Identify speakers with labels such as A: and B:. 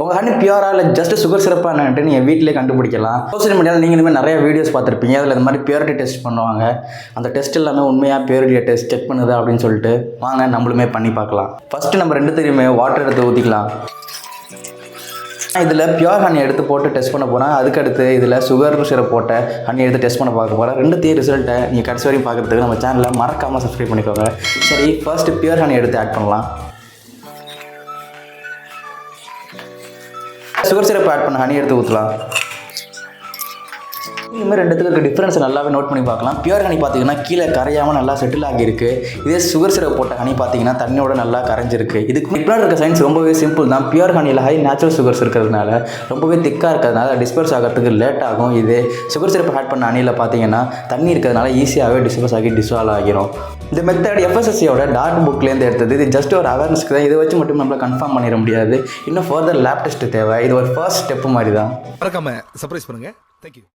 A: உங்கள் ஹனி பியூரா இல்லை just sugar சிறப்பாக நீங்கள் வீட்டிலே கண்டுபிடிக்கலாம். சோஷியல் மீடியாவில் நீங்களுமே நிறைய வீடியோஸ் பார்த்துருப்பீங்க. அதில் இந்த மாதிரி பியூரிட்டி டெஸ்ட் பண்ணுவாங்க. அந்த டெஸ்ட் எல்லாமே உண்மையாக பியூரிட்டி டெஸ்ட் செக் பண்ணுது அப்படின்னு சொல்லிட்டு வாங்க நம்மளுமே பண்ணி பார்க்கலாம். ஃபஸ்ட்டு நம்ம 2 தெரியுமே வாட்டர் எடுத்து ஊற்றிக்கலாம். இதில் பியூர் ஹனி எடுத்து போட்டு டெஸ்ட் பண்ண போனால், அதுக்கடுத்து இதில் சுகர் சிரப் போட்ட ஹனி எடுத்து டெஸ்ட் பண்ண பார்க்க போகிறேன். 2 ரிசல்ட்டை நீங்கள் கடைசி வரையும் பார்க்குறதுக்கு நம்ம சேனலை மறக்காமல் சப்ஸ்கிரைப் பண்ணிக்கோங்க. சரி, ஃபர்ஸ்ட்டு பியூர் ஹனி எடுத்து ஆட் பண்ணலாம். சுகர் சிரப் ஆட் பண்ண ஹனி எடுத்து ஊற்றலாம். இதுமாதிரி 2த்துக்கு இருக்க டிஃப்ரென்ஸ் நல்லாவே நோட் பண்ணி பார்க்கலாம். பியூர் ஹனி பார்த்தீங்கன்னா கீழே கரையாமல் நல்லா செட்டில் ஆகியிருக்கு. இதே சுகர் சிரப் போட்ட ஹனி பார்த்தீங்கன்னா தண்ணியோட நல்லா கரைஞ்சிருக்கு. இதுக்கு முன்னாடி இருக்க சயின்ஸ் ரொம்பவே சிம்பிள் தான். பியூர் ஹனியில் ஹை நேச்சுரல் சுகர்ஸ் இருக்கிறதுனால ரொம்பவே திக்காக இருக்கிறதுனால டிஸ்பர்ஸ் ஆகிறதுக்கு லேட் ஆகும். இதே சுகர் சிரப் ஆட் பண்ண ஹனியில் பார்த்தீங்கன்னா தண்ணி இருக்கிறதுனால ஈஸியாகவே டிஸ்பர்ஸ் ஆகி டிசால்வ் ஆகிரும். இந்த மெத்தட் FSSAயோட டார்க் புக்லேருந்து எடுத்தது. இது ஜஸ்ட் ஒரு அவேர்னஸ்க்கு தான். இதை வச்சு மட்டும் நம்மளை கன்ஃபார்ம் பண்ணிட முடியாது. இன்னும் ஃபர்தர் லேப் டெஸ்ட் தேவை. இது ஒரு ஃபர்ஸ்ட் ஸ்டெப்பு மாதிரி தான்.
B: மறக்காம சர்ப்ரைஸ் பண்ணுங்க. தேங்க்யூ.